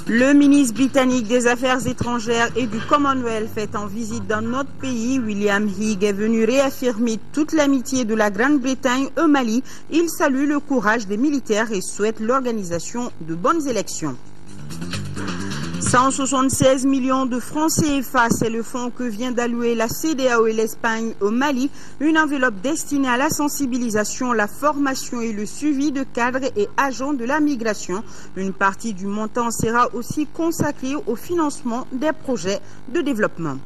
Le ministre britannique des Affaires étrangères et du Commonwealth est en visite dans notre pays. William Hague est venu réaffirmer toute l'amitié de la Grande-Bretagne au Mali. Il salue le courage des militaires et souhaite l'organisation de bonnes élections. 176 millions de francs CFA, c'est le fonds que vient d'allouer la CEDEAO et l'Espagne au Mali. Une enveloppe destinée à la sensibilisation, la formation et le suivi de cadres et agents de la migration. Une partie du montant sera aussi consacrée au financement des projets de développement.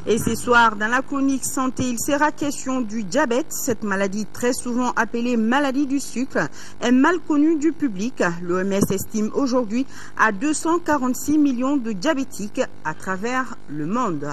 Et ce soir, dans la chronique santé, il sera question du diabète. Cette maladie, très souvent appelée maladie du sucre, est mal connue du public. L'OMS estime aujourd'hui à 246 millions de diabétiques à travers le monde.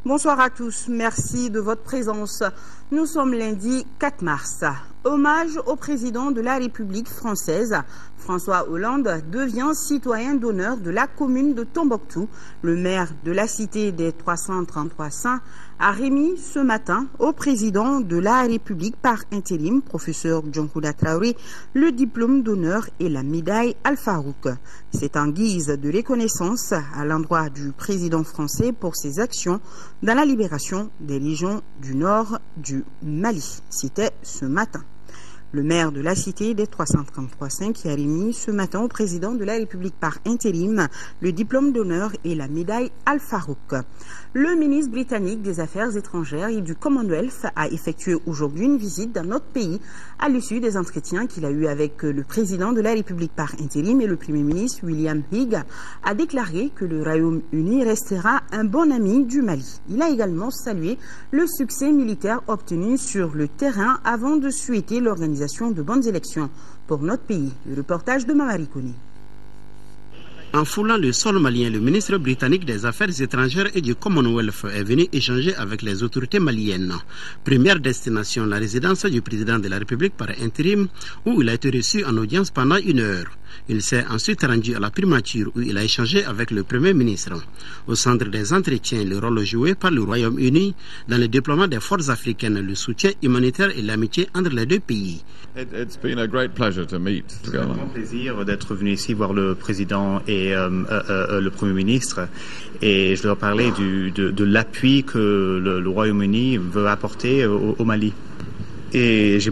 Bonsoir à tous, merci de votre présence. Nous sommes lundi 4 mars. Hommage au président de la République française. François Hollande devient citoyen d'honneur de la commune de Tombouctou. Le maire de la cité des 333 Saints a remis ce matin au président de la République par intérim, professeur Djonkouda Traoré, le diplôme d'honneur et la médaille Al-Farouk. C'est en guise de reconnaissance à l'endroit du président français pour ses actions dans la libération des régions du nord du Mali. C'était ce matin. Le maire de la cité des 333 Saints qui a remis ce matin au président de la République par intérim le diplôme d'honneur et la médaille Al-Farouk. Le ministre britannique des Affaires étrangères et du Commonwealth a effectué aujourd'hui une visite dans notre pays à l'issue des entretiens qu'il a eus avec le président de la République par intérim et le Premier ministre William Hague a déclaré que le Royaume-Uni restera un bon ami du Mali. Il a également salué le succès militaire obtenu sur le terrain avant de souhaiter l'organisation de bonnes élections pour notre pays. Le reportage de Mamari Kone. En foulant le sol malien, le ministre britannique des Affaires étrangères et du Commonwealth est venu échanger avec les autorités maliennes. Première destination, la résidence du président de la République par intérim, où il a été reçu en audience pendant 1 heure. Il s'est ensuite rendu à la primature où il a échangé avec le Premier ministre. Au centre des entretiens, le rôle joué par le Royaume-Uni dans le déploiement des forces africaines, le soutien humanitaire et l'amitié entre les deux pays. C'est un grand plaisir d'être venu ici voir le président et le Premier ministre. Et je leur parlais de l'appui que le Royaume-Uni veut apporter au Mali. Et j'ai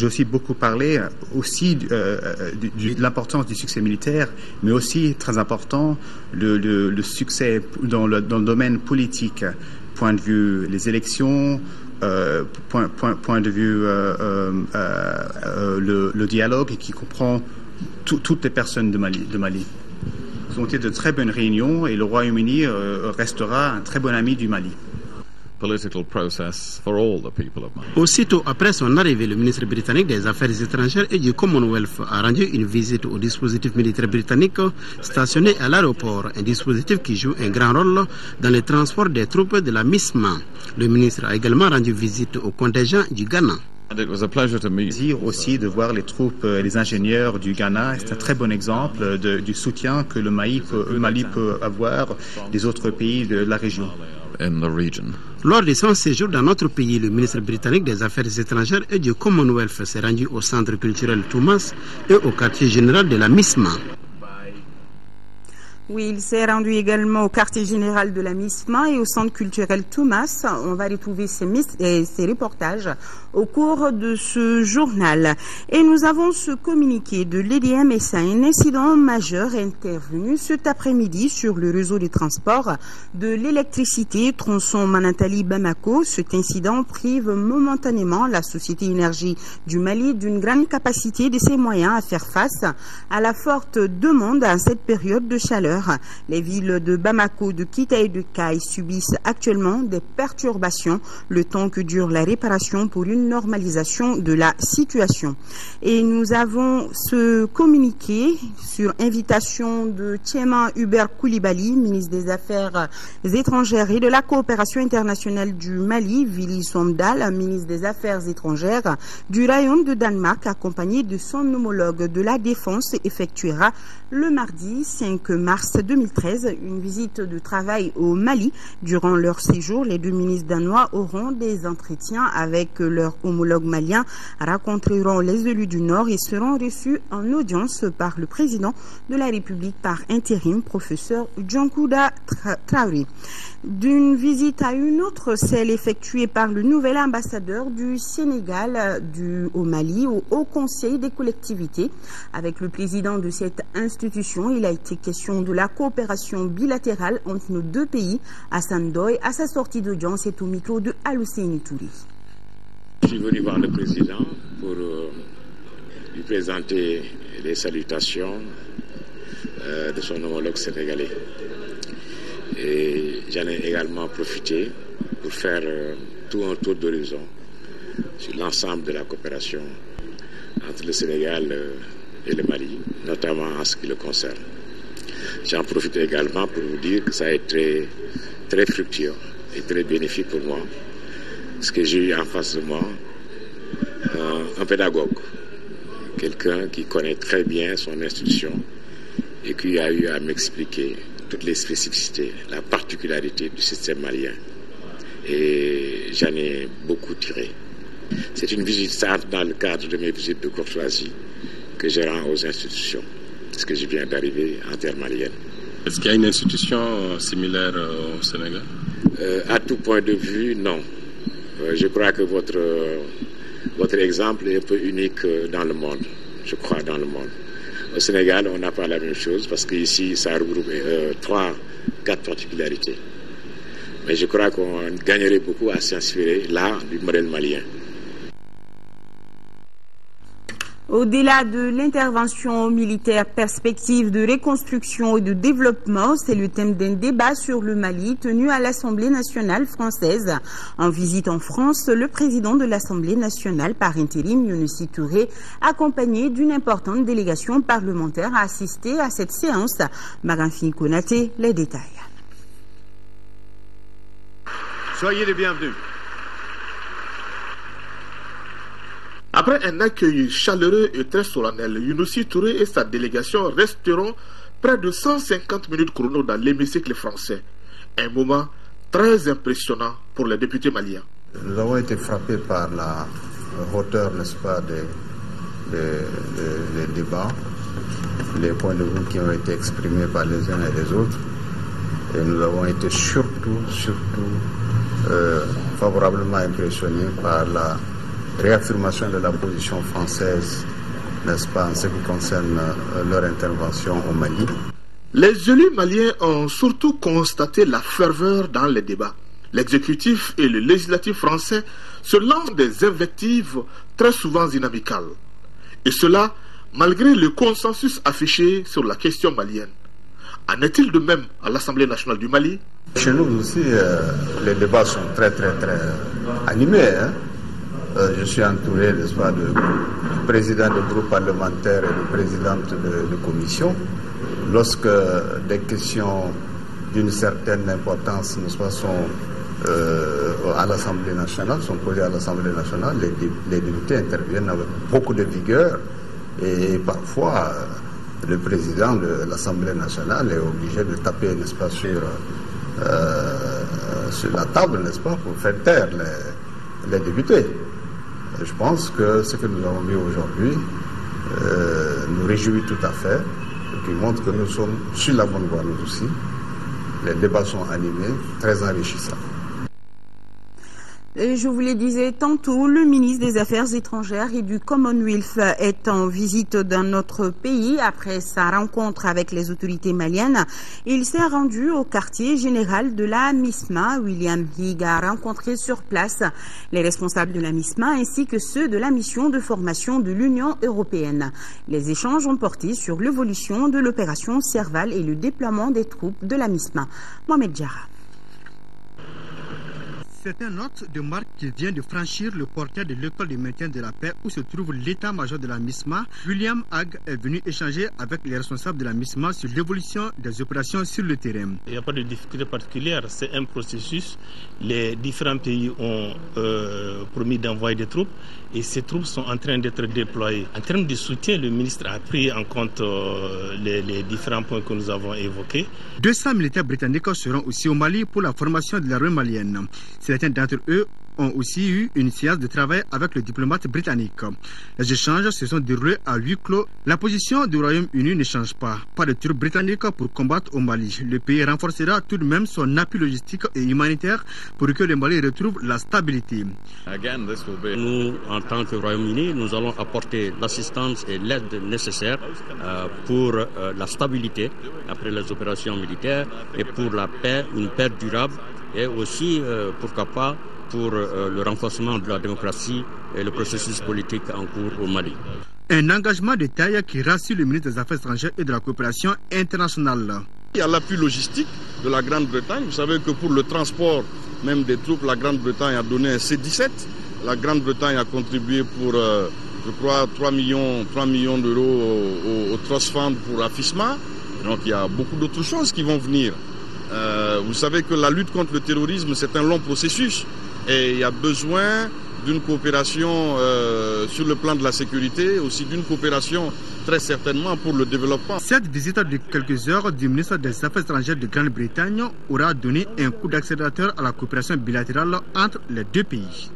aussi beaucoup parlé aussi de l'importance du succès militaire, mais aussi, très important, le succès dans le domaine politique. Point de vue les élections, point de vue le dialogue qui comprend toutes les personnes de Mali. Ce ont été de très bonnes réunions et le Royaume-Uni restera un très bon ami du Mali. Aussitôt après son arrivée, le ministre britannique des Affaires étrangères et du Commonwealth a rendu une visite au dispositif militaire britannique stationné à l'aéroport, un dispositif qui joue un grand rôle dans le transport des troupes de la MISMA. Le ministre a également rendu visite au contingent du Ghana. Plaisir aussi de voir les troupes, les ingénieurs du Ghana. C'est un très bon exemple du soutien que le Mali peut avoir des autres pays de la région. Lors de son séjour dans notre pays, le ministre britannique des Affaires étrangères et du Commonwealth s'est rendu au centre culturel Thomas et au quartier général de la MISMA. Oui, il s'est rendu également au quartier général de la MISMA et au centre culturel Thomas. On va retrouver ces reportages au cours de ce journal. Et nous avons ce communiqué de l'EDMSA. Un incident majeur est intervenu cet après-midi sur le réseau de transport de l'électricité tronçon Manantali-Bamako. Cet incident prive momentanément la Société Énergie du Mali d'une grande capacité de ses moyens à faire face à la forte demande à cette période de chaleur. Les villes de Bamako, de Kita et de Kai subissent actuellement des perturbations le temps que dure la réparation pour une normalisation de la situation. Et nous avons ce communiqué sur invitation de Thiema Hubert Koulibaly, ministre des Affaires étrangères et de la coopération internationale du Mali, Willy Somdal, ministre des Affaires étrangères du Royaume de Danemark, accompagné de son homologue de la Défense, effectuera le mardi 5 mars 2013, une visite de travail au Mali. Durant leur séjour, les deux ministres danois auront des entretiens avec leurs homologues maliens, rencontreront les élus du Nord et seront reçus en audience par le président de la République par intérim, professeur Djankouda Traoré. D'une visite à une autre, celle effectuée par le nouvel ambassadeur du Sénégal au Mali au Haut Conseil des collectivités. Avec le président de cette institution, il a été question de la coopération bilatérale entre nos deux pays. Hassan Doy, à sa sortie d'audience, est au micro de Alousseini Touré. Je suis venu voir le président pour lui présenter les salutations de son homologue sénégalais. Et j'en ai également profité pour faire tout un tour d'horizon sur l'ensemble de la coopération entre le Sénégal et le Mali, notamment en ce qui le concerne. J'en profite également pour vous dire que ça a été très fructueux et très bénéfique pour moi, parce que j'ai eu en face de moi un pédagogue, quelqu'un qui connaît très bien son institution et qui a eu à m'expliquer toutes les spécificités, la particularité du système malien. Et j'en ai beaucoup tiré. C'est une visite simple dans le cadre de mes visites de courtoisie que je rends aux institutions, parce que je viens d'arriver en terre malienne. Est-ce qu'il y a une institution similaire au Sénégal? À tout point de vue, non. Je crois que votre exemple est un peu unique dans le monde, je crois, dans le monde. Au Sénégal, on n'a pas la même chose parce qu'ici, ça regroupe 3-4 particularités. Mais je crois qu'on gagnerait beaucoup à s'inspirer là du modèle malien. Au-delà de l'intervention militaire, perspective de reconstruction et de développement, c'est le thème d'un débat sur le Mali tenu à l'Assemblée nationale française. En visite en France, le président de l'Assemblée nationale par intérim, Younessi Touré, accompagné d'une importante délégation parlementaire, a assisté à cette séance. Maganfine Konaté, les détails. Soyez les bienvenus. Après un accueil chaleureux et très solennel, Younessi Touré et sa délégation resteront près de 150 minutes chrono dans l'hémicycle français. Un moment très impressionnant pour les députés maliens. Nous avons été frappés par la hauteur, n'est-ce pas, des débats, les points de vue qui ont été exprimés par les uns et les autres. Et nous avons été surtout favorablement impressionnés par la réaffirmation de la position française, n'est-ce pas, en ce qui concerne leur intervention au Mali. Les élus maliens ont surtout constaté la ferveur dans les débats. L'exécutif et le législatif français se lancent des invectives très souvent inamicales. Et cela, malgré le consensus affiché sur la question malienne. En est-il de même à l'Assemblée nationale du Mali? Chez nous aussi, les débats sont très animés. Je suis entouré, n'est-ce pas, de présidents de groupes parlementaires et de présidentes de commissions. Lorsque des questions d'une certaine importance, n'est-ce pas, sont à l'Assemblée nationale, sont posées à l'Assemblée nationale, les députés interviennent avec beaucoup de vigueur et parfois le président de l'Assemblée nationale est obligé de taper, n'est-ce pas, sur la table, n'est-ce pas, pour faire taire les députés. Je pense que ce que nous avons vu aujourd'hui nous réjouit tout à fait, et qui montre que nous sommes sur la bonne voie nous aussi. Les débats sont animés, très enrichissants. Je vous le disais tantôt, le ministre des Affaires étrangères et du Commonwealth est en visite dans notre pays après sa rencontre avec les autorités maliennes. Il s'est rendu au quartier général de la MISMA. William Higg a rencontré sur place les responsables de la MISMA ainsi que ceux de la mission de formation de l'Union européenne. Les échanges ont porté sur l'évolution de l'opération Serval et le déploiement des troupes de la MISMA. Mohamed Diarra. C'est un hôte de marque qui vient de franchir le portail de l'école de maintien de la paix où se trouve l'état-major de la MISMA. William Hague est venu échanger avec les responsables de la MISMA sur l'évolution des opérations sur le terrain. Il n'y a pas de difficulté particulière, c'est un processus. Les différents pays ont promis d'envoyer des troupes et ces troupes sont en train d'être déployées. En termes de soutien, le ministre a pris en compte les différents points que nous avons évoqués. 200 militaires britanniques seront aussi au Mali pour la formation de l'armée malienne. Certains d'entre eux ont aussi eu une séance de travail avec le diplomate britannique. Les échanges se sont déroulés à huis clos. La position du Royaume-Uni ne change pas. Pas de troupes britanniques pour combattre au Mali. Le pays renforcera tout de même son appui logistique et humanitaire pour que le Mali retrouve la stabilité. Nous, en tant que Royaume-Uni, nous allons apporter l'assistance et l'aide nécessaire pour la stabilité après les opérations militaires et pour la paix, une paix durable et aussi, pourquoi pas, pour le renforcement de la démocratie et le processus politique en cours au Mali. Un engagement de taille qui rassure le ministre des Affaires étrangères et de la coopération internationale. Il y a l'appui logistique de la Grande-Bretagne. Vous savez que pour le transport même des troupes, la Grande-Bretagne a donné un C-17. La Grande-Bretagne a contribué pour, je crois, 3 millions d'euros au Trust Fund pour AFISMA. Donc il y a beaucoup d'autres choses qui vont venir. Vous savez que la lutte contre le terrorisme, c'est un long processus. Et il y a besoin d'une coopération sur le plan de la sécurité, aussi d'une coopération très certainement pour le développement. Cette visite de quelques heures du ministre des Affaires étrangères de Grande-Bretagne aura donné un coup d'accélérateur à la coopération bilatérale entre les deux pays.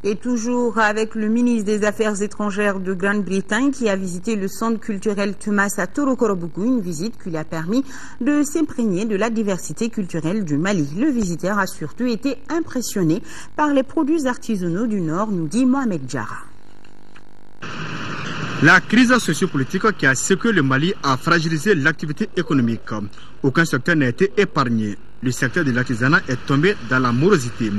Et toujours avec le ministre des Affaires étrangères de Grande-Bretagne qui a visité le centre culturel Thomas à Torokorobougou, une visite qui lui a permis de s'imprégner de la diversité culturelle du Mali. Le visiteur a surtout été impressionné par les produits artisanaux du Nord, nous dit Mohamed Diarra. La crise sociopolitique qui a secoué le Mali a fragilisé l'activité économique. Aucun secteur n'a été épargné. Le secteur de l'artisanat est tombé dans la morosité.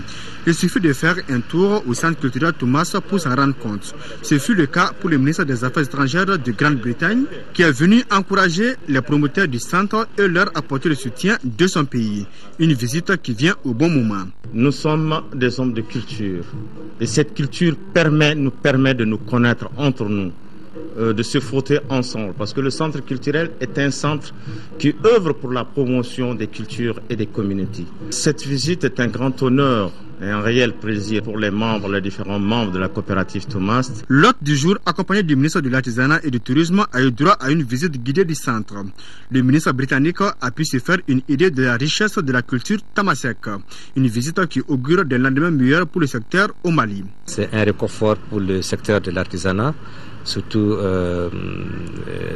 Il suffit de faire un tour au centre culturel Thomas pour s'en rendre compte. Ce fut le cas pour le ministre des Affaires étrangères de Grande-Bretagne qui est venu encourager les promoteurs du centre et leur apporter le soutien de son pays. Une visite qui vient au bon moment. Nous sommes des hommes de culture et cette culture nous permet de nous connaître entre nous, de se frotter ensemble, parce que le centre culturel est un centre qui œuvre pour la promotion des cultures et des communautés. Cette visite est un grand honneur et un réel plaisir pour les différents membres de la coopérative Thomas. L'hôte du jour, accompagné du ministre de l'Artisanat et du Tourisme, a eu droit à une visite guidée du centre. Le ministre britannique a pu se faire une idée de la richesse de la culture tamasek. Une visite qui augure des lendemains meilleurs pour le secteur au Mali. C'est un réconfort pour le secteur de l'artisanat, surtout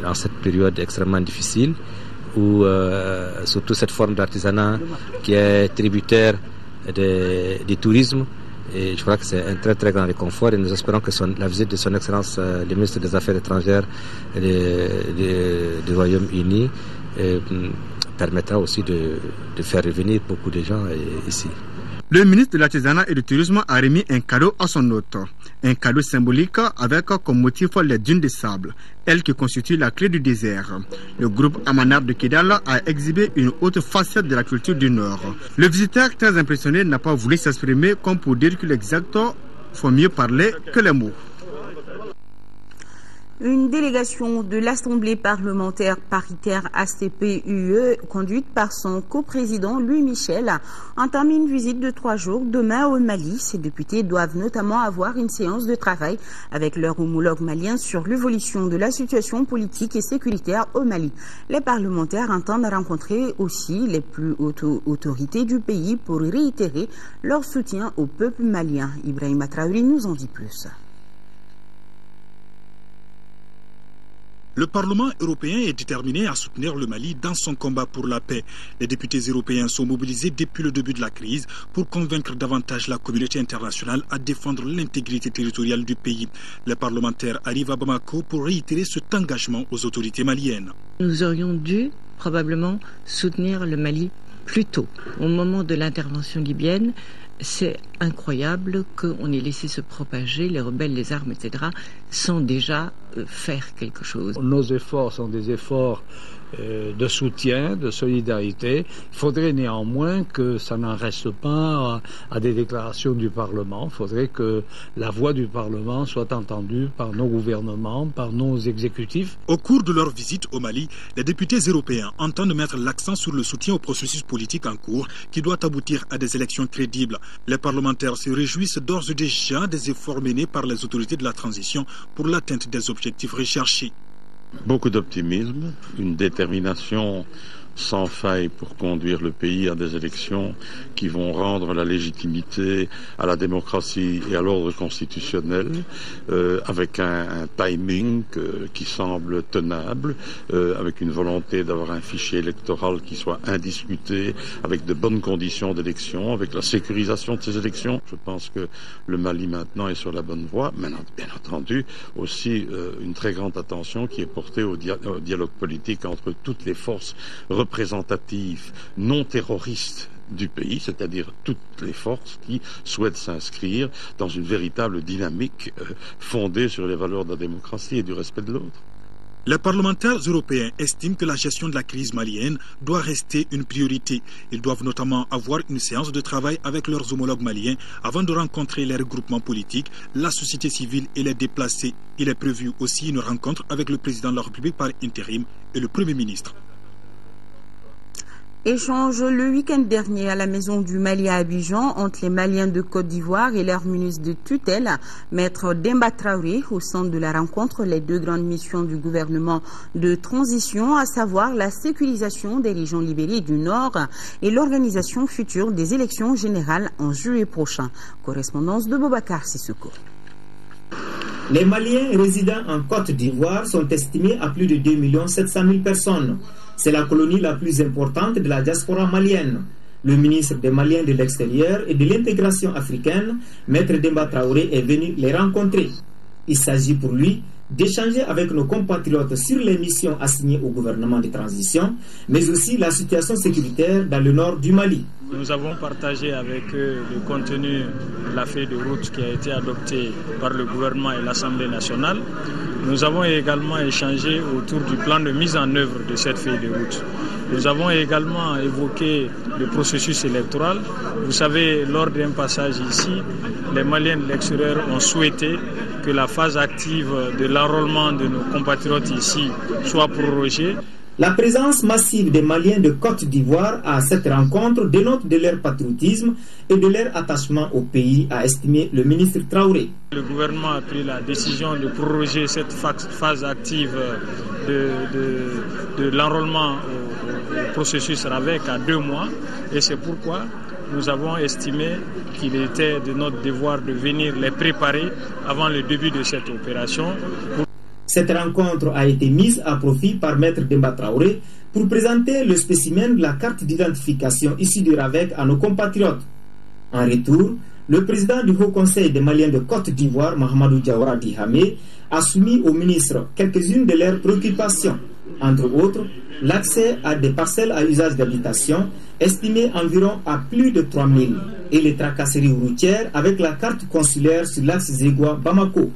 dans cette période extrêmement difficile où surtout cette forme d'artisanat qui est tributaire du tourisme, et je crois que c'est un très très grand réconfort et nous espérons que la visite de son Excellence le ministre des Affaires étrangères du Royaume-Uni permettra aussi de faire revenir beaucoup de gens ici. Le ministre de l'Artisanat et du Tourisme a remis un cadeau à son hôte. Un cadeau symbolique avec comme motif les dunes de sable, elles qui constituent la clé du désert. Le groupe Amanar de Kidal a exhibé une autre facette de la culture du Nord. Le visiteur, très impressionné, n'a pas voulu s'exprimer comme pour dire que l'exact faut mieux parler que les mots. Une délégation de l'Assemblée parlementaire paritaire ACP-UE, conduite par son coprésident Louis Michel, entame une visite de 3 jours demain au Mali. Ces députés doivent notamment avoir une séance de travail avec leurs homologues maliens sur l'évolution de la situation politique et sécuritaire au Mali. Les parlementaires entendent rencontrer aussi les plus hautes autorités du pays pour réitérer leur soutien au peuple malien. Ibrahima Traoré nous en dit plus. Le Parlement européen est déterminé à soutenir le Mali dans son combat pour la paix. Les députés européens sont mobilisés depuis le début de la crise pour convaincre davantage la communauté internationale à défendre l'intégrité territoriale du pays. Les parlementaires arrivent à Bamako pour réitérer cet engagement aux autorités maliennes. Nous aurions dû probablement soutenir le Mali plus tôt, au moment de l'intervention libyenne. C'est incroyable qu'on ait laissé se propager les rebelles, les armes, etc., sans déjà faire quelque chose. Nos efforts sont des efforts de soutien, de solidarité. Il faudrait néanmoins que ça n'en reste pas à des déclarations du Parlement. Il faudrait que la voix du Parlement soit entendue par nos gouvernements, par nos exécutifs. Au cours de leur visite au Mali, les députés européens entendent mettre l'accent sur le soutien au processus politique en cours qui doit aboutir à des élections crédibles. Les parlementaires se réjouissent d'ores et déjà des efforts menés par les autorités de la transition pour l'atteinte des objectifs recherchés. Beaucoup d'optimisme, une détermination sans faille pour conduire le pays à des élections qui vont rendre la légitimité à la démocratie et à l'ordre constitutionnel, avec un timing qui semble tenable, avec une volonté d'avoir un fichier électoral qui soit indiscuté, avec de bonnes conditions d'élection, avec la sécurisation de ces élections. Je pense que le Mali maintenant est sur la bonne voie, mais bien entendu aussi une très grande attention qui est portée au dialogue politique entre toutes les forces représentatives non terroristes du pays, c'est-à-dire toutes les forces qui souhaitent s'inscrire dans une véritable dynamique fondée sur les valeurs de la démocratie et du respect de l'autre. Les parlementaires européens estiment que la gestion de la crise malienne doit rester une priorité. Ils doivent notamment avoir une séance de travail avec leurs homologues maliens avant de rencontrer les regroupements politiques, la société civile et les déplacés. Il est prévu aussi une rencontre avec le président de la République par intérim et le Premier ministre. Échange le week-end dernier à la Maison du Mali à Abidjan entre les Maliens de Côte d'Ivoire et leur ministre de tutelle, Maître Demba Traoré. Au centre de la rencontre, les deux grandes missions du gouvernement de transition, à savoir la sécurisation des régions libérées du Nord et l'organisation future des élections générales en juillet prochain. Correspondance de Boubacar Sissoko. Les Maliens résidant en Côte d'Ivoire sont estimés à plus de 2 700 000 personnes. C'est la colonie la plus importante de la diaspora malienne. Le ministre des Maliens de l'extérieur et de l'intégration africaine, Maître Demba Traoré, est venu les rencontrer. Il s'agit pour lui d'échanger avec nos compatriotes sur les missions assignées au gouvernement de transition, mais aussi la situation sécuritaire dans le nord du Mali. Nous avons partagé avec eux le contenu de la feuille de route qui a été adoptée par le gouvernement et l'Assemblée nationale. Nous avons également échangé autour du plan de mise en œuvre de cette feuille de route. Nous avons également évoqué le processus électoral. Vous savez, lors d'un passage ici, les Maliens de l'extérieur ont souhaité que la phase active de l'enrôlement de nos compatriotes ici soit prorogée. La présence massive des Maliens de Côte d'Ivoire à cette rencontre dénote de leur patriotisme et de leur attachement au pays, a estimé le ministre Traoré. Le gouvernement a pris la décision de proroger cette phase active de l'enrôlement au processus RAVEC à 2 mois et c'est pourquoi nous avons estimé qu'il était de notre devoir de venir les préparer avant le début de cette opération. Cette rencontre a été mise à profit par Maître Demba Traoré pour présenter le spécimen de la carte d'identification issue du RAVEC à nos compatriotes. En retour, le président du Haut Conseil des Maliens de Côte d'Ivoire, Mahamadou Diawara Dihamé, a soumis au ministre quelques-unes de leurs préoccupations, entre autres l'accès à des parcelles à usage d'habitation estimées environ à plus de 3 000 et les tracasseries routières avec la carte consulaire sur l'axe Zégoua-Bamako.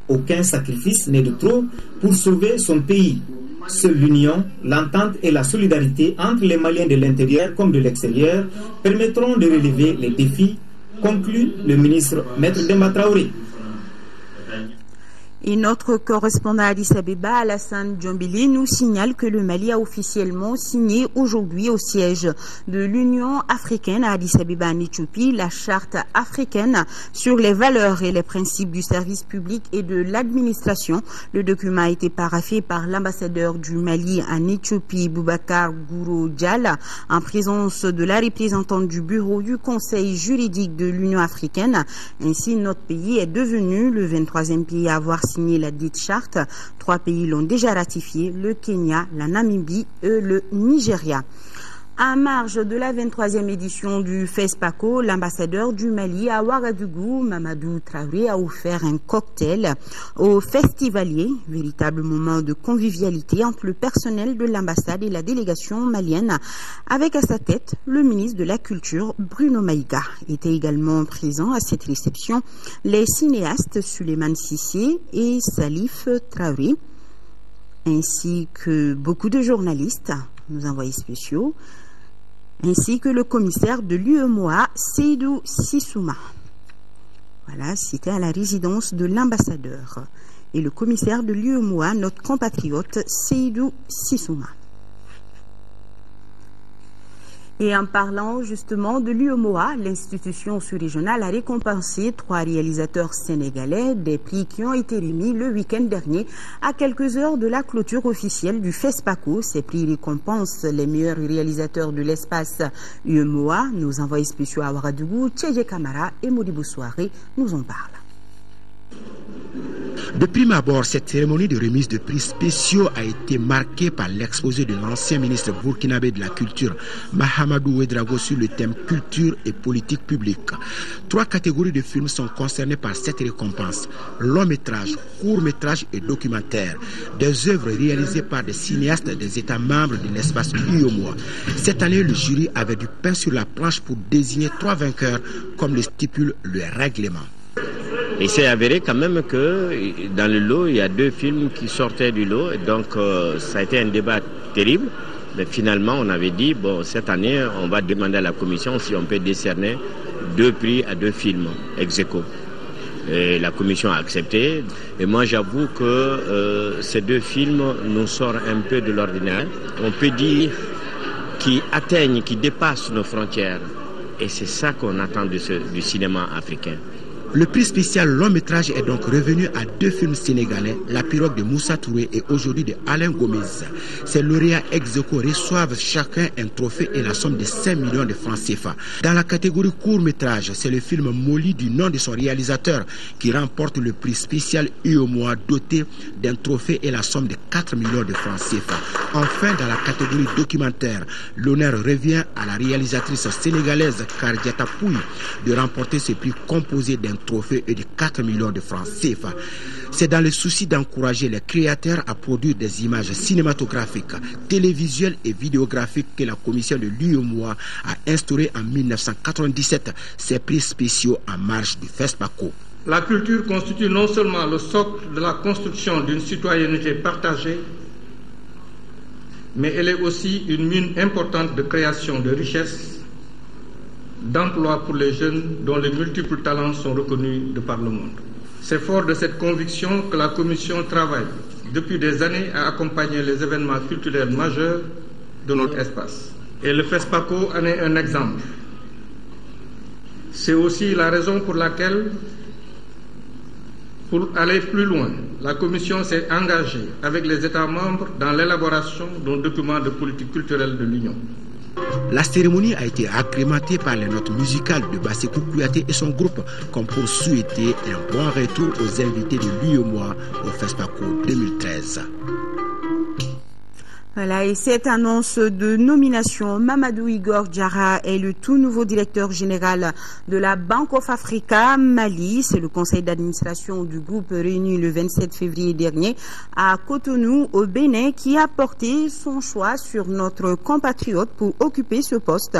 Aucun sacrifice n'est de trop pour sauver son pays. Seule l'union, l'entente et la solidarité entre les Maliens de l'intérieur comme de l'extérieur permettront de relever les défis, conclut le ministre Maître Demba Traoré. Et notre correspondant à Addis Abeba, Alassane Djombili, nous signale que le Mali a officiellement signé aujourd'hui au siège de l'Union africaine à Addis Abeba en Éthiopie la charte africaine sur les valeurs et les principes du service public et de l'administration. Le document a été paraphé par l'ambassadeur du Mali en Éthiopie, Boubacar Gouro Dial, en présence de la représentante du bureau du Conseil juridique de l'Union africaine. Ainsi, notre pays est devenu le 23e pays à avoir signé la dite charte. 3 pays l'ont déjà ratifié, le Kenya, la Namibie et le Nigeria. En marge de la 23e édition du FESPACO, l'ambassadeur du Mali à Ouagadougou, Mamadou Traoré, a offert un cocktail aux festivaliers, véritable moment de convivialité entre le personnel de l'ambassade et la délégation malienne, avec à sa tête le ministre de la Culture, Bruno Maïga. Étaient également présents à cette réception les cinéastes Suleiman Sissé et Salif Traoré, ainsi que beaucoup de journalistes, nos envoyés spéciaux, ainsi que le commissaire de l'UEMOA, Seydou Sissouma. Voilà, c'était à la résidence de l'ambassadeur. Et le commissaire de l'UEMOA, notre compatriote, Seydou Sissouma. Et en parlant justement de l'UEMOA, l'institution sous-régionale a récompensé 3 réalisateurs sénégalais, des prix qui ont été remis le week-end dernier à quelques heures de la clôture officielle du FESPACO. Ces prix récompensent les meilleurs réalisateurs de l'espace UEMOA. Nos envoyés spéciaux à Ouagadougou, Tchédje Kamara et Modibou Souaré nous en parlent. De prime abord, cette cérémonie de remise de prix spéciaux a été marquée par l'exposé de l'ancien ministre burkinabé de la Culture, Mahamadou Ouedraogo, sur le thème culture et politique publique. 3 catégories de films sont concernées par cette récompense: long-métrage, court-métrage et documentaire. Des œuvres réalisées par des cinéastes des États membres de l'espace UEMOA. Cette année, le jury avait du pain sur la planche pour désigner 3 vainqueurs, comme le stipule le règlement. Il s'est avéré quand même que dans le lot, il y a 2 films qui sortaient du lot. Et donc, ça a été un débat terrible. Mais finalement, on avait dit, bon, cette année, on va demander à la commission si on peut décerner 2 prix à 2 films ex aequo. Et la commission a accepté. Et moi, j'avoue que ces 2 films nous sortent un peu de l'ordinaire. On peut dire qu'ils atteignent, qu'ils dépassent nos frontières. Et c'est ça qu'on attend du cinéma africain. Le prix spécial long métrage est donc revenu à 2 films sénégalais, La Pirogue de Moussa Touré et Aujourd'hui de Alain Gomez. Ces lauréats ex aequo reçoivent chacun un trophée et la somme de 5 millions de francs CFA. Dans la catégorie court métrage, c'est le film Molly du nom de son réalisateur qui remporte le prix spécial UEMOA, doté d'un trophée et la somme de 4 millions de francs CFA. Enfin, dans la catégorie documentaire, l'honneur revient à la réalisatrice sénégalaise Kardiata Pouy de remporter ce prix composé d'un trophée et de 4 millions de francs CFA. C'est dans le souci d'encourager les créateurs à produire des images cinématographiques, télévisuelles et vidéographiques que la commission de l'UEMOA a instauré en 1997 ces prix spéciaux en marge du FESPACO. La culture constitue non seulement le socle de la construction d'une citoyenneté partagée, mais elle est aussi une mine importante de création de richesses, d'emploi pour les jeunes dont les multiples talents sont reconnus de par le monde. C'est fort de cette conviction que la Commission travaille depuis des années à accompagner les événements culturels majeurs de notre espace. Et le FESPACO en est un exemple. C'est aussi la raison pour laquelle, pour aller plus loin, la Commission s'est engagée avec les États membres dans l'élaboration d'un document de politique culturelle de l'Union. La cérémonie a été agrémentée par les notes musicales de Bassekou Kouyaté et son groupe, comme pour souhaiter un bon retour aux invités de l'UEMOA au FESPACO 2013. Voilà, et cette annonce de nomination, Mamadou Igor Diarra est le tout nouveau directeur général de la Bank of Africa Mali. C'est le conseil d'administration du groupe réuni le 27 février dernier à Cotonou, au Bénin, qui a porté son choix sur notre compatriote pour occuper ce poste.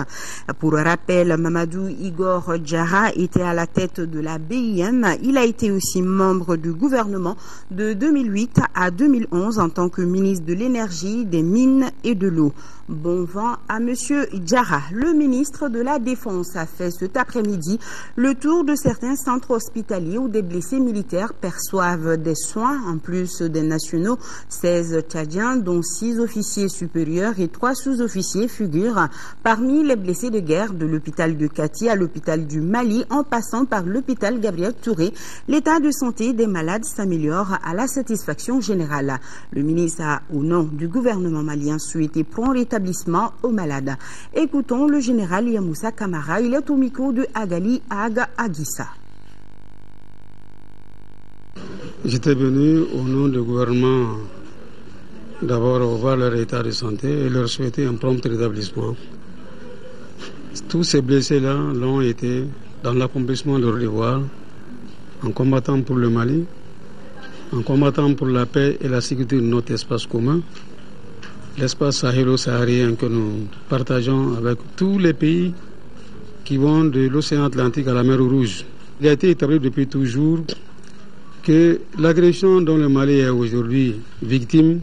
Pour rappel, Mamadou Igor Diarra était à la tête de la BIM. Il a été aussi membre du gouvernement de 2008 à 2011 en tant que ministre de l'énergie, des mines et de l'eau. Bon vent à Monsieur Diarra. Le ministre de la Défense a fait cet après-midi le tour de certains centres hospitaliers où des blessés militaires perçoivent des soins, en plus des nationaux. 16 Tchadiens, dont 6 officiers supérieurs et 3 sous-officiers figurent parmi les blessés de guerre de l'hôpital de Kati à l'hôpital du Mali, en passant par l'hôpital Gabriel Touré. L'état de santé des malades s'améliore à la satisfaction générale. Le ministre a, au nom du gouvernement malien, souhaité prompt rétablissement aux malades. Écoutons le général Yamoussa Kamara. Il est au micro de Agali Aga Aguissa. J'étais venu au nom du gouvernement d'abord voir leur état de santé et leur souhaiter un prompt rétablissement. Tous ces blessés-là l'ont été dans l'accomplissement de leur devoir, en combattant pour le Mali, en combattant pour la paix et la sécurité de notre espace commun, l'espace sahélo-saharien que nous partageons avec tous les pays qui vont de l'océan Atlantique à la mer Rouge. Il a été établi depuis toujours que l'agression dont le Mali est aujourd'hui victime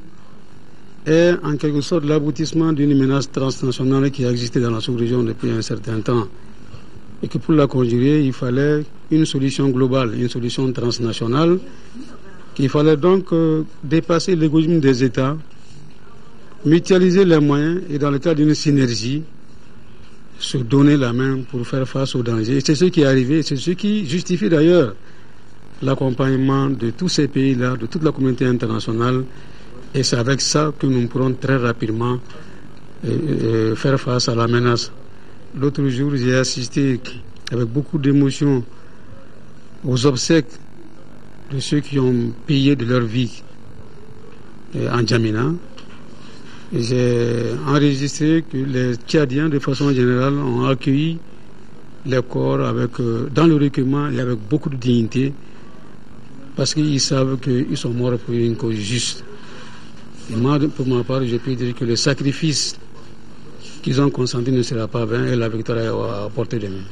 est en quelque sorte l'aboutissement d'une menace transnationale qui a existé dans la sous-région depuis un certain temps. Et que pour la conjurer, il fallait une solution globale, une solution transnationale, qu'il fallait donc dépasser l'égoïsme des États, mutualiser les moyens et dans le cadre d'une synergie, se donner la main pour faire face aux dangers. C'est ce qui est arrivé, c'est ce qui justifie d'ailleurs l'accompagnement de tous ces pays-là, de toute la communauté internationale. Et c'est avec ça que nous pourrons très rapidement faire face à la menace. L'autre jour, j'ai assisté avec beaucoup d'émotion aux obsèques de ceux qui ont payé de leur vie en N'Djamena. J'ai enregistré que les Tchadiens, de façon générale, ont accueilli les corps dans le recueillement et avec beaucoup de dignité, parce qu'ils savent qu'ils sont morts pour une cause juste. Et moi, pour ma part, je peux dire que le sacrifice qu'ils ont consenti ne sera pas vain et la victoire est à portée de main.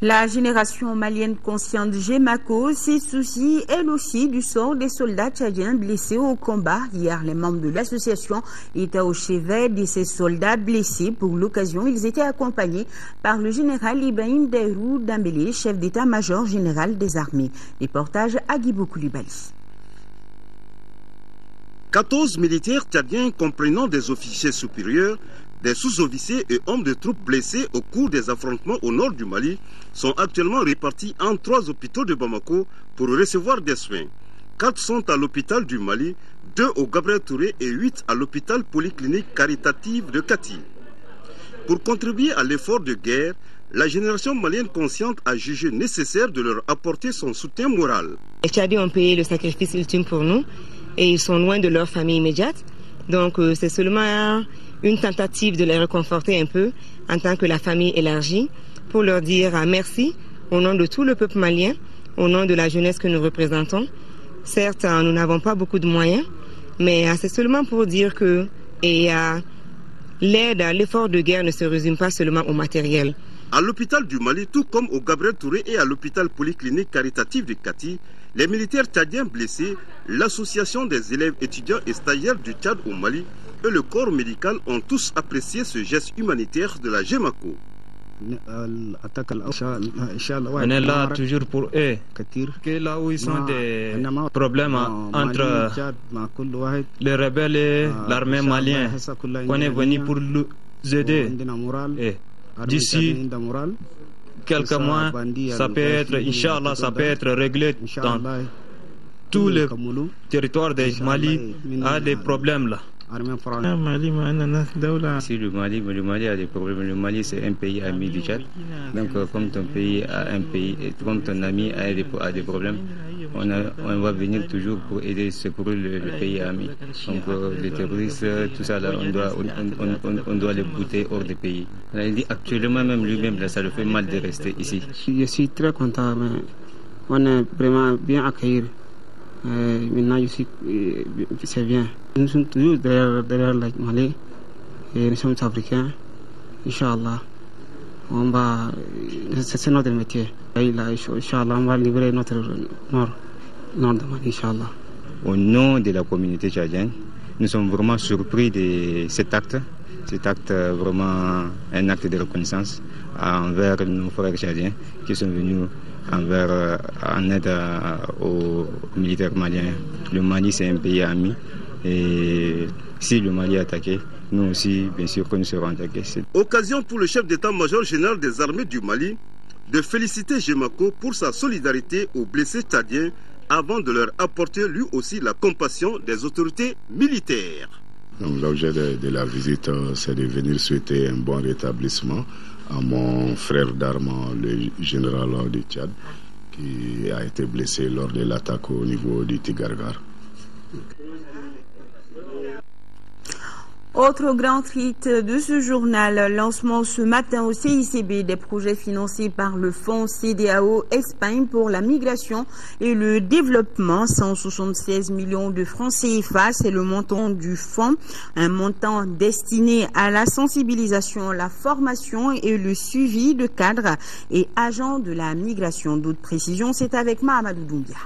La génération malienne consciente Gémaco s'est soucie elle aussi du sort des soldats tchadiens blessés au combat. Hier, les membres de l'association étaient au chevet de ces soldats blessés. Pour l'occasion, ils étaient accompagnés par le général Ibrahim Dairou Dambélé, chef d'état-major général des armées. Reportage Agibou Koulibaly. 14 militaires tchadiens comprenant des officiers supérieurs, des sous-officiers et hommes de troupes blessés au cours des affrontements au nord du Mali sont actuellement répartis en 3 hôpitaux de Bamako pour recevoir des soins. 4 sont à l'hôpital du Mali, 2 au Gabriel Touré et 8 à l'hôpital polyclinique caritative de Kati. Pour contribuer à l'effort de guerre, la génération malienne consciente a jugé nécessaire de leur apporter son soutien moral. Les Tchadiens ont payé le sacrifice ultime pour nous et ils sont loin de leur famille immédiate. Donc c'est seulement une tentative de les réconforter un peu en tant que la famille élargie pour leur dire merci au nom de tout le peuple malien, au nom de la jeunesse que nous représentons. Certes, nous n'avons pas beaucoup de moyens, mais c'est seulement pour dire que l'aide à l'effort de guerre ne se résume pas seulement au matériel. À l'hôpital du Mali, tout comme au Gabriel Touré et à l'hôpital polyclinique caritatif de Kati, les militaires tchadiens blessés, l'association des élèves étudiants et stagiaires du Tchad au Mali et le corps médical ont tous apprécié ce geste humanitaire de la Gémaco. On est là toujours pour eux, que là où ils ont des problèmes entre les rebelles et l'armée malienne, on est venu pour les aider. Et d'ici quelques mois, ça peut être, Inch'Allah, ça peut être réglé dans tout le territoire du Mali a des problèmes là. Si le Mali a des problèmes. Le Mali c'est un pays ami du Tchad. Donc comme ton pays a un pays, comme ton ami a des problèmes, on va venir toujours pour aider, secourir le pays ami. Donc les terroristes, tout ça là, on doit les bouter hors des pays. Il dit actuellement même lui-même là, ça le fait mal de rester ici. Je suis très content, mais on est vraiment bien accueillis. Maintenant je suis, c'est bien. Nous sommes toujours derrière le Mali et nous sommes africains. Inch'Allah, c'est notre métier. Inch'Allah, on va libérer notre nord de Mali, Inch'Allah. Au nom de la communauté tchadienne, nous sommes vraiment surpris de cet acte. Cet acte vraiment un acte de reconnaissance envers nos frères tchadiens qui sont venus en aide aux militaires maliens. Le Mali c'est un pays ami et si le Mali est attaqué, nous aussi bien sûr que nous serons attaqués. Occasion pour le chef d'état-major général des armées du Mali de féliciter Gémaco pour sa solidarité aux blessés tchadiens avant de leur apporter lui aussi la compassion des autorités militaires. L'objet de la visite, c'est de venir souhaiter un bon rétablissement à mon frère d'armes, le général du Tchad, qui a été blessé lors de l'attaque au niveau du Tigargar. Autre grand titre de ce journal, lancement ce matin au CICB des projets financés par le fonds CEDEAO Espagne pour la migration et le développement. 176 millions de francs CFA, c'est le montant du fonds, un montant destiné à la sensibilisation, la formation et le suivi de cadres et agents de la migration. D'autres précisions, c'est avec Mahamadou Doumbia.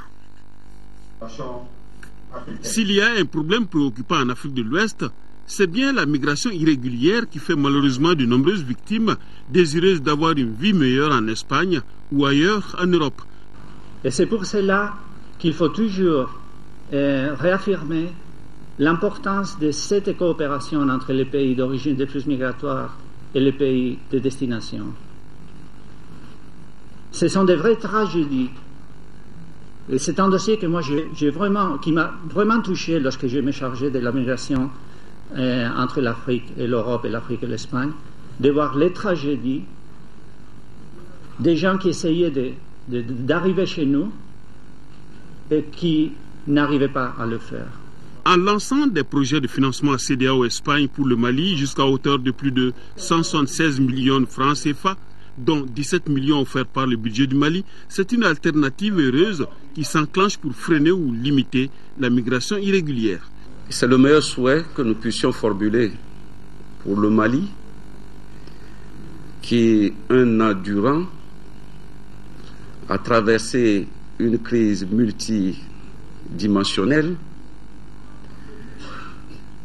S'il y a un problème préoccupant en Afrique de l'Ouest, c'est bien la migration irrégulière qui fait malheureusement de nombreuses victimes désireuses d'avoir une vie meilleure en Espagne ou ailleurs en Europe. Et c'est pour cela qu'il faut toujours réaffirmer l'importance de cette coopération entre les pays d'origine des flux migratoires et les pays de destination. Ce sont des vraies tragédies. Et c'est un dossier que moi qui m'a vraiment touché lorsque je me chargeais de la migration entre l'Afrique et l'Europe et l'Afrique et l'Espagne, de voir les tragédies des gens qui essayaient d'arriver chez nous et qui n'arrivaient pas à le faire. En lançant des projets de financement à CEDEAO Espagne pour le Mali jusqu'à hauteur de plus de 176 millions de francs CFA, dont 17 millions offerts par le budget du Mali, c'est une alternative heureuse qui s'enclenche pour freiner ou limiter la migration irrégulière. C'est le meilleur souhait que nous puissions formuler pour le Mali, qui, un an durant, a traversé une crise multidimensionnelle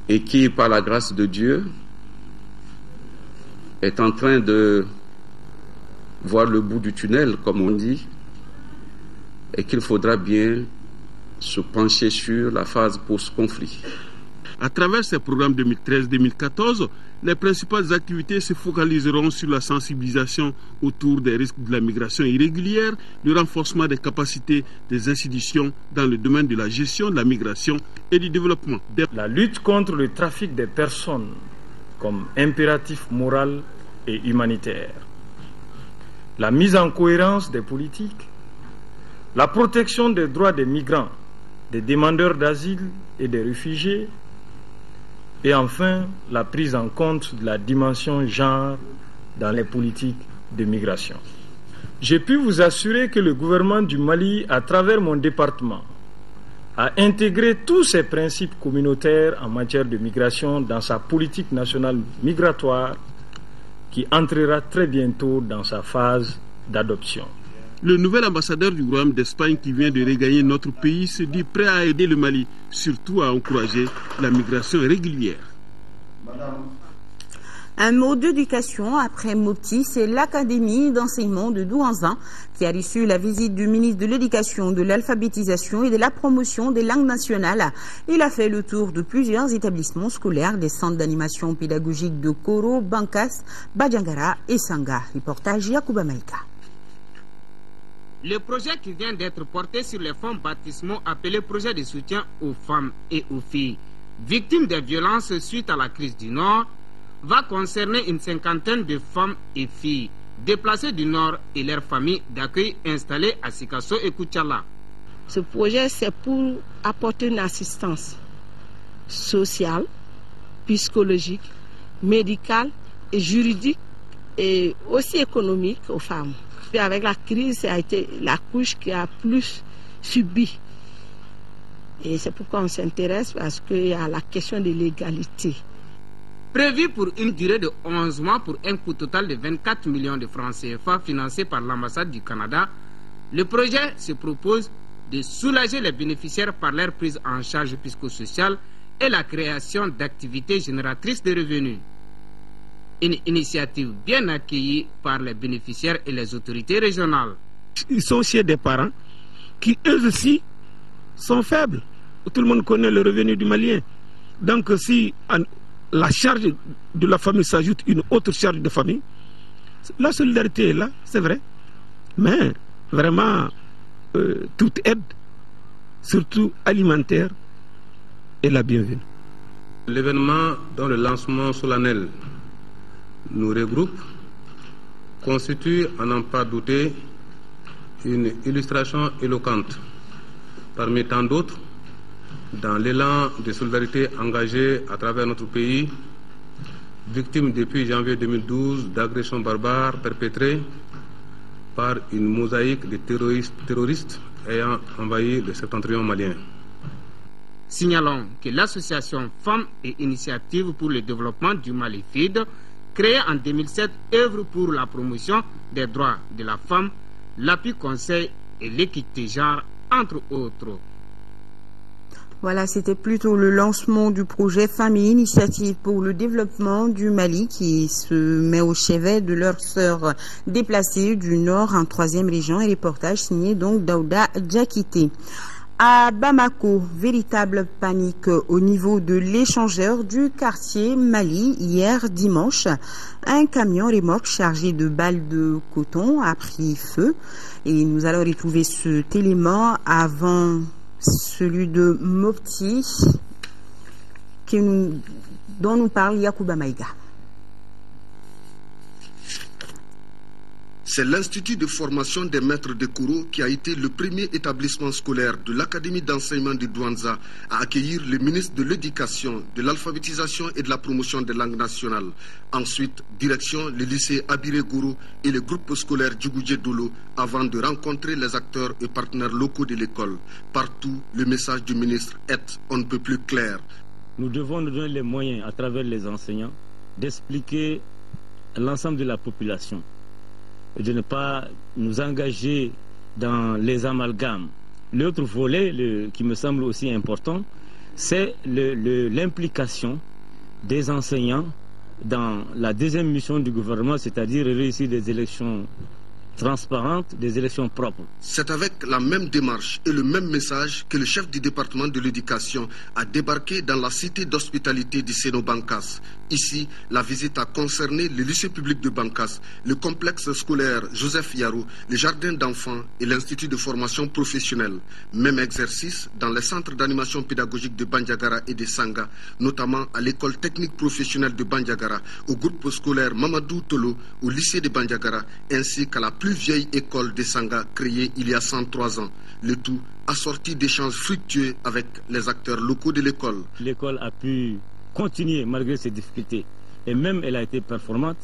et qui, par la grâce de Dieu, est en train de voir le bout du tunnel, comme on dit, et qu'il faudra bien se pencher sur la phase post-conflit. À travers ces programmes 2013-2014, les principales activités se focaliseront sur la sensibilisation autour des risques de la migration irrégulière, le renforcement des capacités des institutions dans le domaine de la gestion de la migration et du développement. La lutte contre le trafic des personnes comme impératif moral et humanitaire. La mise en cohérence des politiques. La protection des droits des migrants, des demandeurs d'asile et des réfugiés, et enfin la prise en compte de la dimension genre dans les politiques de migration. J'ai pu vous assurer que le gouvernement du Mali, à travers mon département, a intégré tous ces principes communautaires en matière de migration dans sa politique nationale migratoire qui entrera très bientôt dans sa phase d'adoption. Le nouvel ambassadeur du Royaume d'Espagne qui vient de regagner notre pays se dit prêt à aider le Mali, surtout à encourager la migration régulière. Un mot d'éducation après Mopti, c'est l'Académie d'enseignement de Douanzin qui a reçu la visite du ministre de l'Éducation, de l'Alphabétisation et de la Promotion des langues nationales. Il a fait le tour de plusieurs établissements scolaires, des centres d'animation pédagogique de Koro, Bankas, Badjangara et Sanga. Reportage Yacouba Maïka. Le projet qui vient d'être porté sur les fonds baptismaux appelé projet de soutien aux femmes et aux filles victimes des violences suite à la crise du Nord va concerner une cinquantaine de femmes et filles déplacées du Nord et leurs familles d'accueil installées à Sikasso et Koutiala. Ce projet, c'est pour apporter une assistance sociale, psychologique, médicale et juridique et aussi économique aux femmes. Puis avec la crise, ça a été la couche qui a plus subi. Et c'est pourquoi on s'intéresse, parce qu'il y a la question de l'égalité. Prévu pour une durée de 11 mois pour un coût total de 24 millions de francs CFA financé par l'ambassade du Canada, le projet se propose de soulager les bénéficiaires par leur prise en charge psychosociale et la création d'activités génératrices de revenus. Une initiative bien accueillie par les bénéficiaires et les autorités régionales. Ils sont chez des parents qui, eux aussi, sont faibles. Tout le monde connaît le revenu du Malien. Donc, si la charge de la famille s'ajoute une autre charge de famille, la solidarité est là, c'est vrai. Mais, vraiment, toute aide, surtout alimentaire, est la bienvenue. L'événement dont le lancement solennel nous regroupe constitue, à n'en pas douter, une illustration éloquente, parmi tant d'autres, dans l'élan de solidarité engagé à travers notre pays victimes depuis janvier 2012 d'agressions barbares perpétrées par une mosaïque de terroristes ayant envahi le septentrion malien. Signalons que l'association Femmes et Initiatives pour le développement du Mali FID, créée en 2007, œuvre pour la promotion des droits de la femme, l'appui conseil et l'équité genre, entre autres. Voilà, c'était plutôt le lancement du projet Femmes et Initiatives pour le développement du Mali qui se met au chevet de leurs sœurs déplacées du Nord en 3e région, et reportage signé donc Daouda Djakité. À Bamako, véritable panique au niveau de l'échangeur du quartier Mali hier dimanche. Un camion remorque chargé de balles de coton a pris feu et nous allons retrouver cet élément avant celui de Mopti dont nous parle Yacouba Maïga. C'est l'Institut de formation des maîtres de Kouro qui a été le premier établissement scolaire de l'Académie d'enseignement de Douanza à accueillir le ministre de l'Éducation, de l'Alphabétisation et de la Promotion des langues nationales. Ensuite, direction le lycée Abiré Gourou et le groupe scolaire Djougoudje Dolo avant de rencontrer les acteurs et partenaires locaux de l'école. Partout, le message du ministre est on ne peut plus clair. Nous devons nous donner les moyens à travers les enseignants d'expliquer à l'ensemble de la population et de ne pas nous engager dans les amalgames. L'autre volet qui me semble aussi important, c'est l'implication des enseignants dans la deuxième mission du gouvernement, c'est-à-dire réussir des élections transparentes, des élections propres. C'est avec la même démarche et le même message que le chef du département de l'éducation a débarqué dans la cité d'hospitalité du Séno-Bankas. Ici, la visite a concerné le lycée public de Bankas, le complexe scolaire Joseph Yarou, le jardin d'enfants et l'institut de formation professionnelle. Même exercice dans les centres d'animation pédagogique de Bandiagara et de Sanga, notamment à l'école technique professionnelle de Bandiagara, au groupe scolaire Mamadou Tolo, au lycée de Bandiagara, ainsi qu'à la plus vieille école de Sanga créée il y a 103 ans. Le tout assorti d'échanges fructueux avec les acteurs locaux de l'école. L'école a pu continuer malgré ces difficultés et même elle a été performante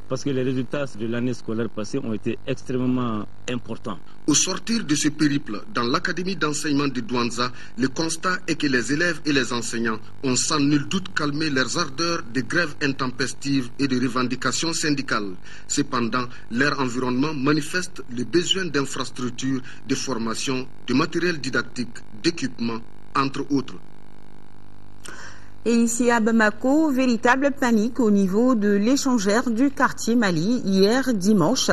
parce que les résultats de l'année scolaire passée ont été extrêmement importants. Au sortir de ce périple dans l'Académie d'enseignement de Douanza, le constat est que les élèves et les enseignants ont sans nul doute calmé leurs ardeurs de grève intempestive et de revendications syndicales. Cependant, leur environnement manifeste le besoin d'infrastructures, de formation, de matériel didactique, d'équipement, entre autres. Et ici à Bamako, véritable panique au niveau de l'échangeur du quartier Mali hier dimanche.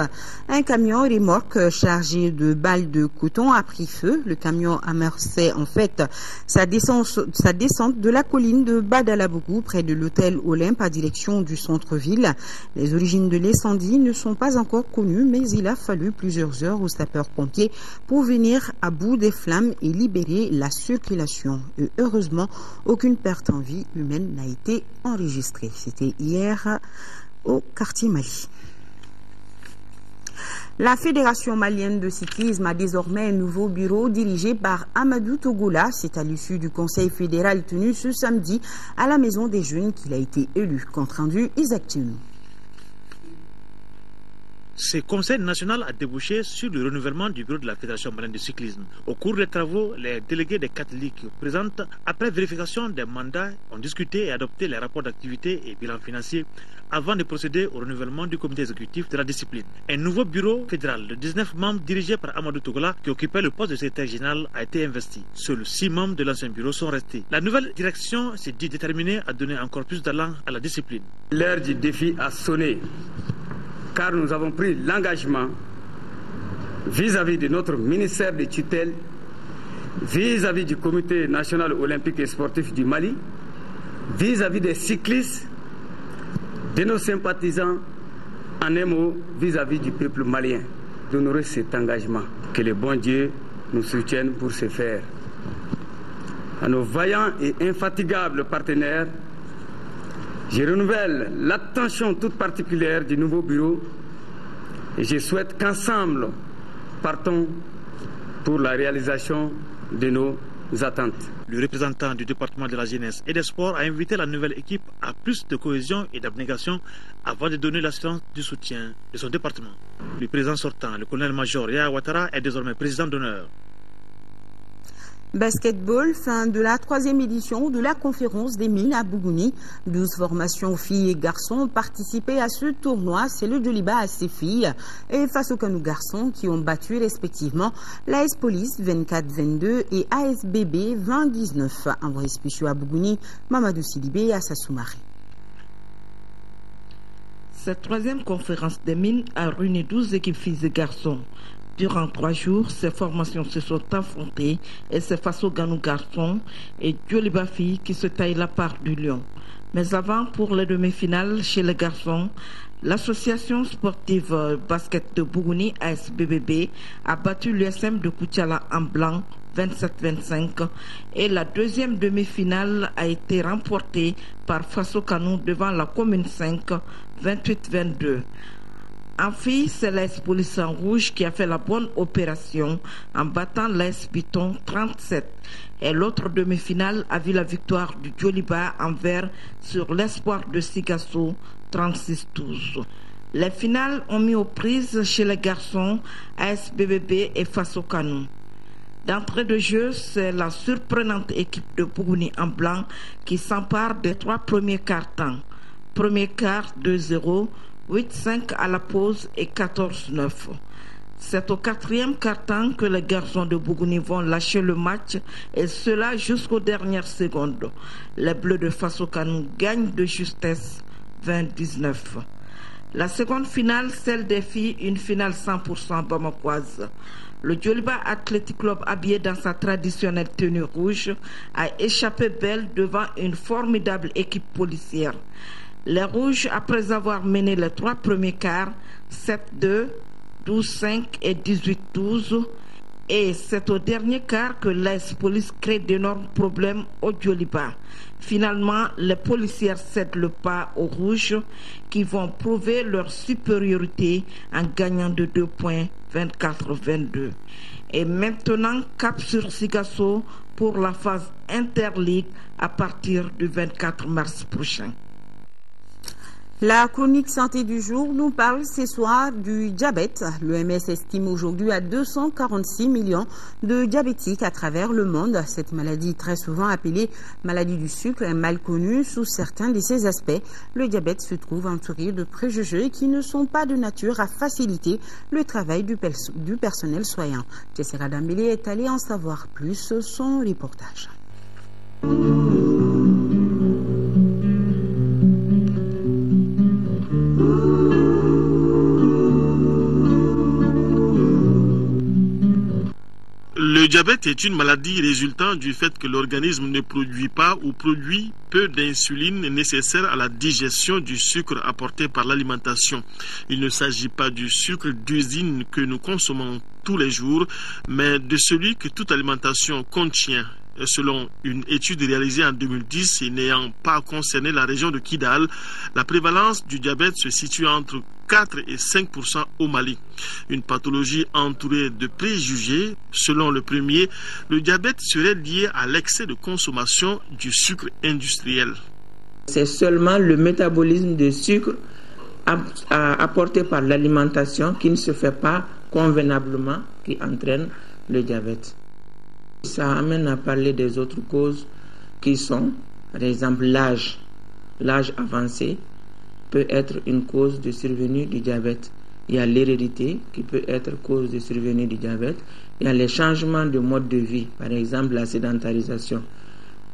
Un camion remorque chargé de balles de coton a pris feu. Le camion amorçait en fait sa descente de la colline de Badalabougou près de l'hôtel Olympe à direction du centre-ville. Les origines de l'incendie ne sont pas encore connues, mais il a fallu plusieurs heures aux sapeurs-pompiers pour venir à bout des flammes et libérer la circulation. Et heureusement, aucune perte en vie humaine n'a été enregistrée. C'était hier au quartier Mali. La Fédération malienne de cyclisme a désormais un nouveau bureau dirigé par Amadou Togola. C'est à l'issue du conseil fédéral tenu ce samedi à la Maison des Jeunes qu'il a été élu. Compte rendu, Isaac Tune. Ce conseil national a débouché sur le renouvellement du bureau de la Fédération malienne de cyclisme. Au cours des travaux, les délégués des 4 ligues présentes, après vérification des mandats, ont discuté et adopté les rapports d'activité et bilan financier avant de procéder au renouvellement du comité exécutif de la discipline. Un nouveau bureau fédéral de 19 membres dirigé par Amadou Togola, qui occupait le poste de secrétaire général, a été investi. Seuls 6 membres de l'ancien bureau sont restés. La nouvelle direction s'est dit déterminée à donner encore plus d'allant à la discipline. L'heure du défi a sonné, car nous avons pris l'engagement vis-à-vis de notre ministère de tutelle, vis-à-vis du Comité national olympique et sportif du Mali, vis-à-vis des cyclistes, de nos sympathisants, en un mot, vis-à-vis du peuple malien, d'honorer cet engagement. Que le bon Dieu nous soutienne pour ce faire. À nos vaillants et infatigables partenaires, je renouvelle l'attention toute particulière du nouveau bureau et je souhaite qu'ensemble partons pour la réalisation de nos attentes. Le représentant du département de la jeunesse et des sports a invité la nouvelle équipe à plus de cohésion et d'abnégation avant de donner l'assurance du soutien de son département. Le président sortant, le colonel-major Yaya Ouattara, est désormais président d'honneur. Basketball, fin de la 3e édition de la conférence des mines à Bougouni. 12 formations filles et garçons ont participé à ce tournoi. C'est le Djoliba à ses filles et face aux Kanou garçons qui ont battu respectivement l'AS Police 24-22 et ASBB 20-19. Envoyé spécial à Bougouni, Mamadou Sidibé à Sassoumari. Cette 3e conférence des mines a réuni 12 équipes filles et garçons. Durant 3 jours, ces formations se sont affrontées et c'est face aux Ganou garçons et Djoliba filles qui se taillent la part du lion. Mais avant, pour les demi-finales chez les garçons, l'association sportive basket de Bougouni, ASBBB, a battu l'USM de Koutiala en blanc 27-25 et la 2e demi-finale a été remportée par Faso Kanou devant la commune 5 28-22. En filles, c'est l'AS Police en rouge qui a fait la bonne opération en battant l'AS Piton 37. Et l'autre demi-finale a vu la victoire du Djoliba en vert sur l'espoir de Sigasso 36-12. Les finales ont mis aux prises chez les garçons ASBBB et Faso Kanou. D'entrée de jeu, c'est la surprenante équipe de Bougouni en blanc qui s'empare des 3 premiers quarts-temps. Premier quart 2-0. 8-5 à la pause et 14-9. C'est au 4e quart-temps que les garçons de Bougouni vont lâcher le match et cela jusqu'aux dernières secondes. Les Bleus de Faso Kanou gagnent de justesse 20-19. La seconde finale, celle des filles, une finale 100% bamakoise. Le Djoliba Athletic Club, habillé dans sa traditionnelle tenue rouge, a échappé belle devant une formidable équipe policière. Les Rouges, après avoir mené les 3 premiers quarts, 7-2, 12-5 et 18-12, et c'est au dernier quart que l'AS Police crée d'énormes problèmes au Djoliba. Finalement, les policières cèdent le pas aux Rouges qui vont prouver leur supériorité en gagnant de 2 points 24-22. Et maintenant, cap sur Sigasso pour la phase interligue à partir du 24 mars prochain. La chronique santé du jour nous parle ce soir du diabète. L'OMS estime aujourd'hui à 246 millions de diabétiques à travers le monde. Cette maladie, très souvent appelée maladie du sucre, est mal connue sous certains de ses aspects. Le diabète se trouve entouré de préjugés qui ne sont pas de nature à faciliter le travail du personnel soignant. Jessica Dambélé est allée en savoir plus, son reportage. Le diabète est une maladie résultant du fait que l'organisme ne produit pas ou produit peu d'insuline nécessaire à la digestion du sucre apporté par l'alimentation. Il ne s'agit pas du sucre d'usine que nous consommons tous les jours, mais de celui que toute alimentation contient. Selon une étude réalisée en 2010 et n'ayant pas concerné la région de Kidal, la prévalence du diabète se situe entre 4 et 5% au Mali. Une pathologie entourée de préjugés. Selon le premier, le diabète serait lié à l'excès de consommation du sucre industriel. C'est seulement le métabolisme de sucre apporté par l'alimentation qui ne se fait pas convenablement qui entraîne le diabète. Ça amène à parler des autres causes qui sont, par exemple, l'âge. L'âge avancé peut être une cause de survenue du diabète. Il y a l'hérédité qui peut être cause de survenue du diabète. Il y a les changements de mode de vie, par exemple la sédentarisation.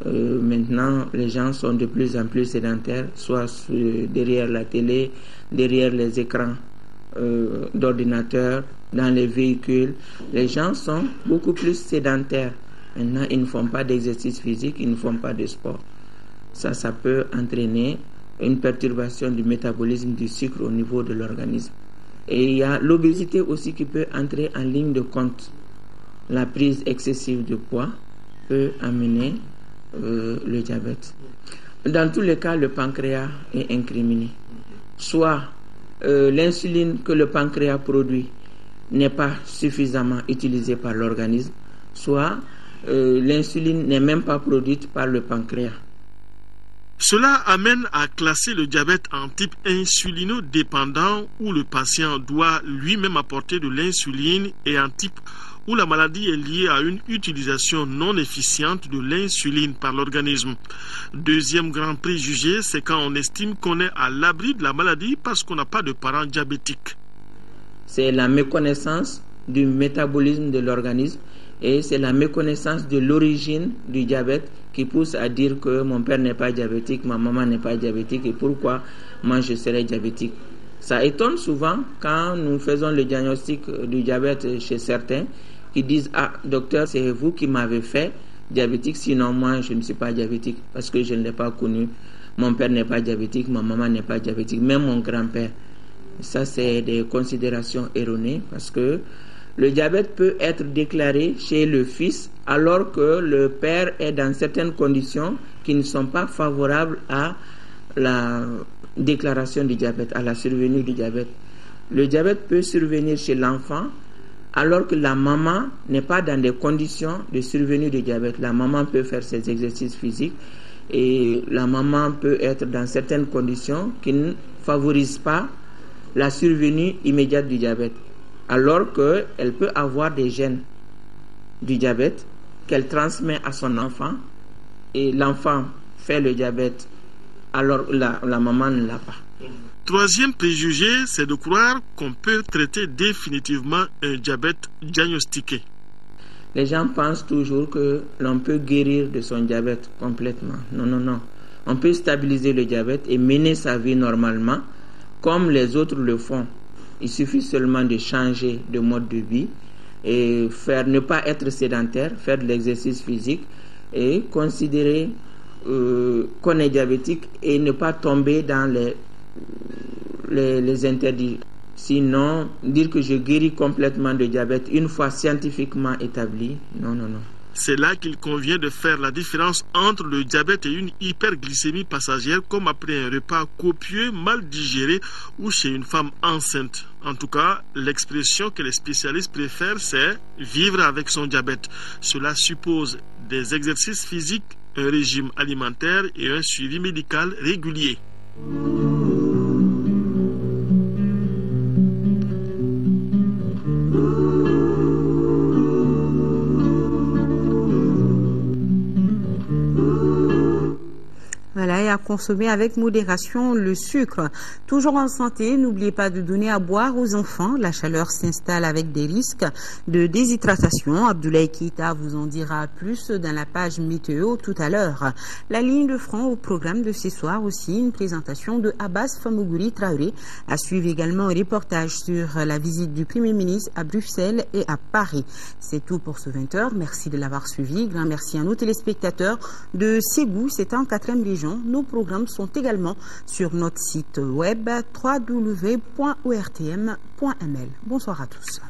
Maintenant, les gens sont de plus en plus sédentaires, soit derrière la télé, derrière les écrans d'ordinateur, dans les véhicules. Les gens sont beaucoup plus sédentaires. Maintenant, ils ne font pas d'exercice physique, ils ne font pas de sport. Ça peut entraîner une perturbation du métabolisme du sucre au niveau de l'organisme. Et il y a l'obésité aussi qui peut entrer en ligne de compte. La prise excessive de poids peut amener le diabète. Dans tous les cas, le pancréas est incriminé. Soit l'insuline que le pancréas produit n'est pas suffisamment utilisée par l'organisme, soit l'insuline n'est même pas produite par le pancréas. Cela amène à classer le diabète en type insulinodépendant où le patient doit lui-même apporter de l'insuline et en type où la maladie est liée à une utilisation non efficiente de l'insuline par l'organisme. Deuxième grand préjugé, c'est quand on estime qu'on est à l'abri de la maladie parce qu'on n'a pas de parents diabétiques. C'est la méconnaissance du métabolisme de l'organisme et c'est la méconnaissance de l'origine du diabète qui pousse à dire que mon père n'est pas diabétique, ma maman n'est pas diabétique et pourquoi moi je serais diabétique. Ça étonne souvent quand nous faisons le diagnostic du diabète chez certains qui disent « Ah, docteur, c'est vous qui m'avez fait diabétique, sinon moi je ne suis pas diabétique parce que je ne l'ai pas connu. Mon père n'est pas diabétique, ma maman n'est pas diabétique, même mon grand-père. » Ça, c'est des considérations erronées parce que le diabète peut être déclaré chez le fils alors que le père est dans certaines conditions qui ne sont pas favorables à la déclaration du diabète, à la survenue du diabète. Le diabète peut survenir chez l'enfant alors que la maman n'est pas dans des conditions de survenue du diabète. La maman peut faire ses exercices physiques et la maman peut être dans certaines conditions qui ne favorisent pas la survenue immédiate du diabète, alors qu'elle peut avoir des gènes du diabète qu'elle transmet à son enfant et l'enfant fait le diabète alors la maman ne l'a pas. Troisième préjugé, c'est de croire qu'on peut traiter définitivement un diabète diagnostiqué. Les gens pensent toujours que l'on peut guérir de son diabète complètement. Non, non, non. On peut stabiliser le diabète et mener sa vie normalement comme les autres le font. Il suffit seulement de changer de mode de vie et ne pas être sédentaire, faire de l'exercice physique et considérer qu'on est diabétique et ne pas tomber dans les interdits. Sinon, dire que je guéris complètement de diabète une fois scientifiquement établi, non, non, non. C'est là qu'il convient de faire la différence entre le diabète et une hyperglycémie passagère comme après un repas copieux, mal digéré ou chez une femme enceinte. En tout cas, l'expression que les spécialistes préfèrent, c'est vivre avec son diabète. Cela suppose des exercices physiques, un régime alimentaire et un suivi médical régulier. Voilà, et à consommer avec modération le sucre. Toujours en santé, n'oubliez pas de donner à boire aux enfants. La chaleur s'installe avec des risques de déshydratation. Abdoulaye Keïta vous en dira plus dans la page météo tout à l'heure. La ligne de front au programme de ce soir aussi, une présentation de Abbas Famougouri Traoré. À suivre également un reportage sur la visite du Premier ministre à Bruxelles et à Paris. C'est tout pour ce 20h. Merci de l'avoir suivi. Grand merci à nos téléspectateurs de Ségou, c'est en 4e région. Nos programmes sont également sur notre site web www.ortm.ml. Bonsoir à tous.